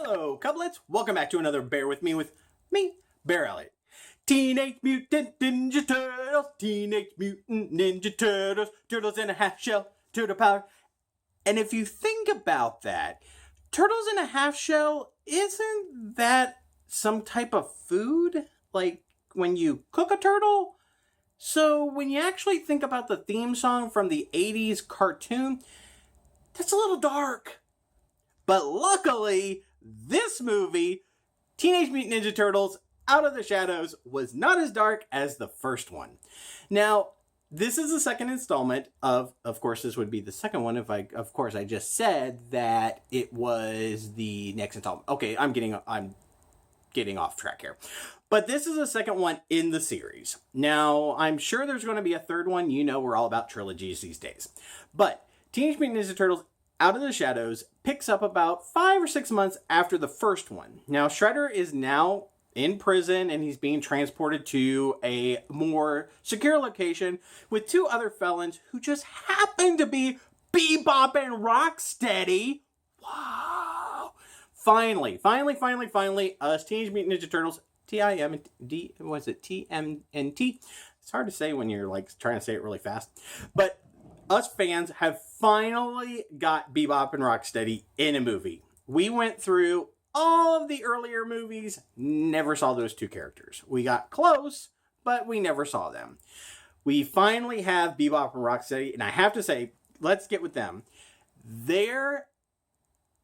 Hello, Cublets. Welcome back to another Bear With Me, BearElliott. Teenage Mutant Ninja Turtles, Teenage Mutant Ninja Turtles, turtles in a half shell, turtle power. And if you think about that, turtles in a half shell, isn't that some type of food? Like when you cook a turtle? So when you actually think about the theme song from the 80s cartoon, that's a little dark. But luckily, this movie, Teenage Mutant Ninja Turtles Out of the Shadows, was not as dark as the first one. Now, this is the second installment of course, this would be the second one if I just said that it was the next installment. Okay, I'm getting off track here. But this is the second one in the series. Now, I'm sure there's going to be a third one. You know we're all about trilogies these days. But Teenage Mutant Ninja Turtles Out of the Shadows picks up about 5 or 6 months after the first one. Now, Shredder is now in prison and he's being transported to a more secure location with 2 other felons who just happen to be Bebop and Rocksteady. Wow. Finally, us Teenage Mutant Ninja Turtles, TMNT. It's hard to say when you're like trying to say it really fast. But us fans have finally got Bebop and Rocksteady in a movie. We went through all of the earlier movies, never saw those 2 characters. We got close, but we never saw them. We finally have Bebop and Rocksteady, and I have to say, let's get with them. Their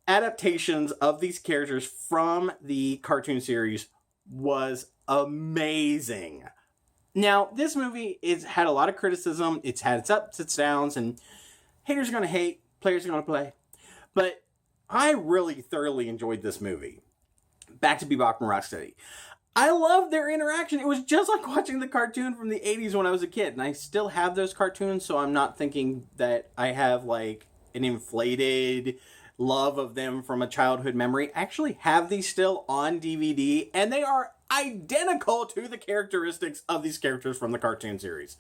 adaptations of these characters from the cartoon series was amazing. Now, this movie has had a lot of criticism. It's had its ups, its downs, and haters are going to hate, players are going to play. But I really thoroughly enjoyed this movie. Back to Bebop and Rocksteady. I love their interaction. It was just like watching the cartoon from the 80s when I was a kid. And I still have those cartoons, so I'm not thinking that I have like an inflated love of them from a childhood memory. I actually have these still on DVD, and they are identical to the characteristics of these characters from the cartoon series.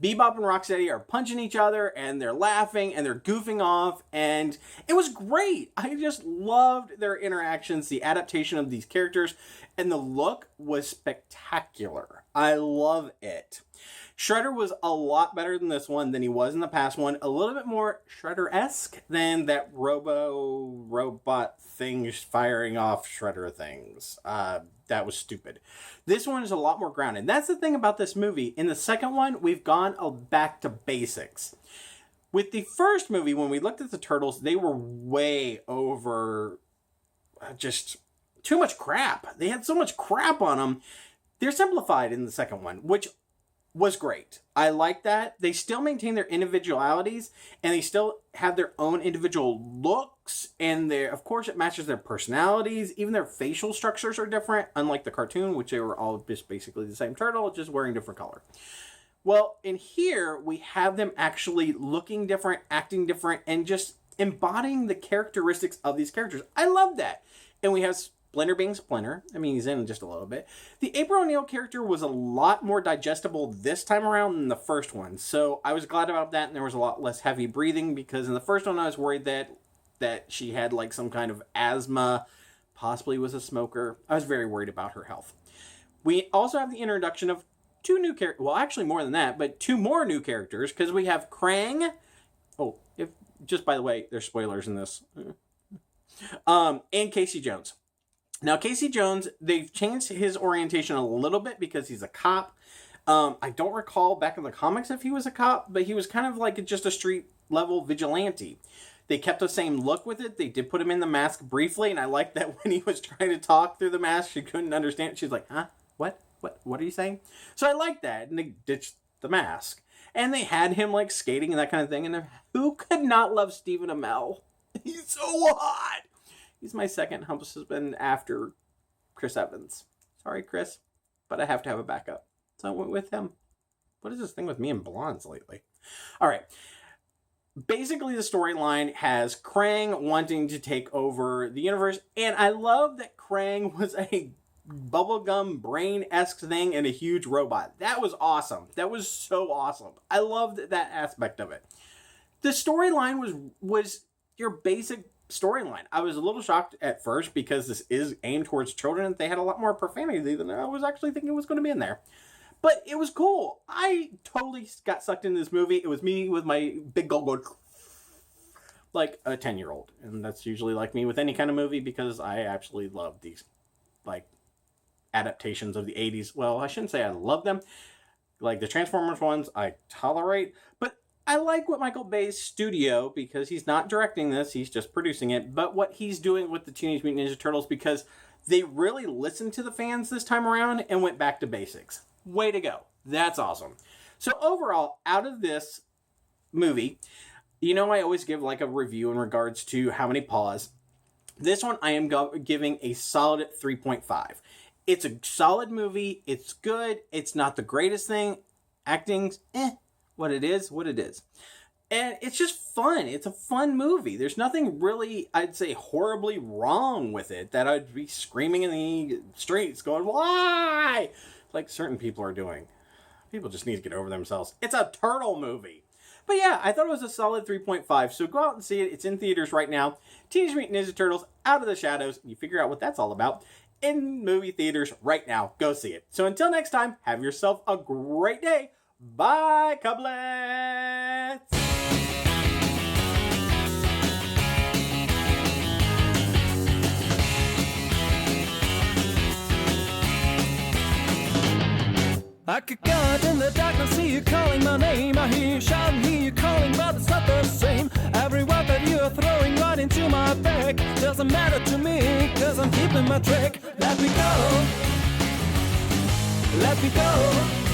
Bebop and Rocksteady are punching each other, and they're laughing, and they're goofing off, and it was great. I just loved their interactions, the adaptation of these characters, and the look was spectacular. I love it. Shredder was a lot better than this one than he was in the past one. A little bit more Shredder-esque than that robot thing firing off Shredder things. That was stupid. This one is a lot more grounded. That's the thing about this movie. In the second one, we've gone back to basics. With the first movie, when we looked at the Turtles, they were way over just too much crap. They had so much crap on them. They're simplified in the second one, which was great. I like that. They still maintain their individualities, and they still have their own individual looks, and of course it matches their personalities. Even their facial structures are different, unlike the cartoon, which they were all just basically the same turtle, just wearing different color. Well, in here, we have them actually looking different, acting different, and just embodying the characteristics of these characters. I love that. And we have Splinter being Splinter. I mean, he's in just a little bit. The April O'Neil character was a lot more digestible this time around than the first one. So I was glad about that, and there was a lot less heavy breathing, because in the first one I was worried that she had like some kind of asthma, possibly was a smoker. I was very worried about her health. We also have the introduction of 2 new characters. Well, actually more than that, but 2 more new characters, because we have Krang. Oh, just by the way, there's spoilers in this. And Casey Jones. Now, Casey Jones, they've changed his orientation a little bit because he's a cop. I don't recall back in the comics if he was a cop, but he was kind of like just a street-level vigilante. They kept the same look with it. They did put him in the mask briefly, and I liked that when he was trying to talk through the mask, she couldn't understand. She's like, huh? What are you saying? So I liked that, and they ditched the mask. And they had him, like, skating and that kind of thing, and who could not love Stephen Amell? He's so hot! He's my second husband after Chris Evans. Sorry, Chris, but I have to have a backup. So I went with him. What is this thing with me and blondes lately? All right. Basically, the storyline has Krang wanting to take over the universe, and I love that Krang was a bubblegum brain-esque thing and a huge robot. That was awesome. That was so awesome. I loved that aspect of it. The storyline was your basic storyline. I was a little shocked at first because this is aimed towards children and they had a lot more profanity than I was actually thinking was going to be in there. But it was cool. I totally got sucked into this movie. It was me with my big gold like a 10-year-old. And that's usually like me with any kind of movie because I actually love these like adaptations of the 80s. Well, I shouldn't say I love them. Like the Transformers ones, I tolerate. But I like what Michael Bay's studio, because he's not directing this, he's just producing it, but what he's doing with the Teenage Mutant Ninja Turtles, because they really listened to the fans this time around and went back to basics. Way to go. That's awesome. So overall, out of this movie, you know I always give like a review in regards to how many paws. This one I am giving a solid 3.5. It's a solid movie. It's good. It's not the greatest thing. Acting's what it is. And it's just fun. It's a fun movie. There's nothing really, I'd say, horribly wrong with it that I'd be screaming in the streets going, why? Like certain people are doing. People just need to get over themselves. It's a turtle movie. But yeah, I thought it was a solid 3.5. So go out and see it. It's in theaters right now. Teenage Mutant Ninja Turtles, Out of the Shadows. You figure out what that's all about. In movie theaters right now. Go see it. So until next time, have yourself a great day. Bye, Cublets! I could go out in the darkness, see you calling my name. I hear you shouting, hear you calling, but it's not the same. Every word that you are throwing right into my back doesn't matter to me, cause I'm keeping my track. Let me go, let me go.